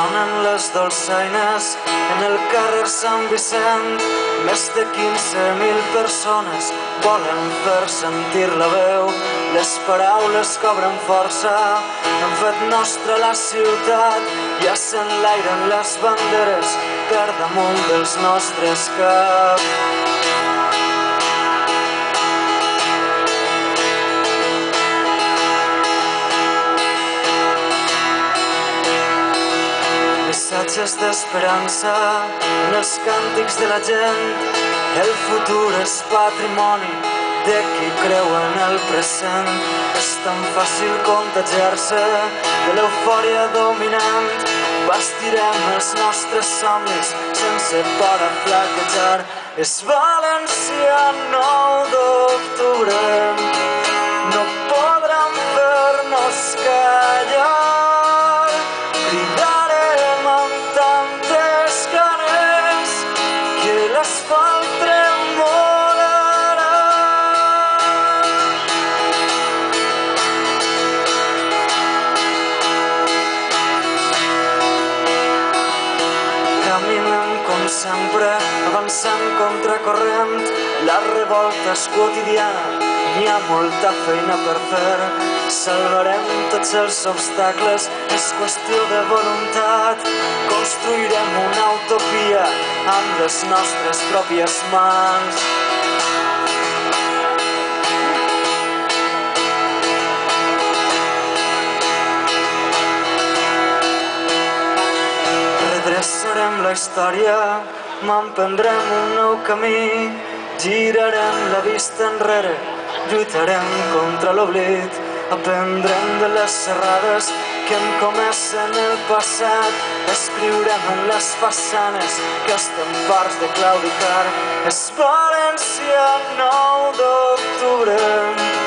sonen les dolçaines en el carrer Sant Vicent. Més de 15.000 persones volen fer sentir la veu. Les paraules cobren força, han fet nostra la ciutat i s'enlairen les banderes per damunt dels nostres caps. Missatges d'esperança en els càntics de la gent. El futur és patrimoni de qui creu en el present. És tan fàcil contagiar-se de l'eufòria dominant. Bastirem els nostres somnis sense por a flaquejar. És València, 9 d'octubre, no podran fer-nos callar. Cridarem amb tantes ganes que l'asfalt tremolarà. Caminem com sempre, avançant contracorrent. La revolta és quotidiana, n'hi ha molta feina per fer. Salvarem tots els obstacles, és qüestió de voluntat. Construirem una utopia amb les nostres pròpies mans. Redreçarem la història, m'emprendrem un nou camí. Girarem la vista enrere, lluitarem contra l'oblit. Aprendrem de les errades que hem comès en el passat. Escriurem en les façanes que estem farts de claudicar. És València, 9 d'octubre.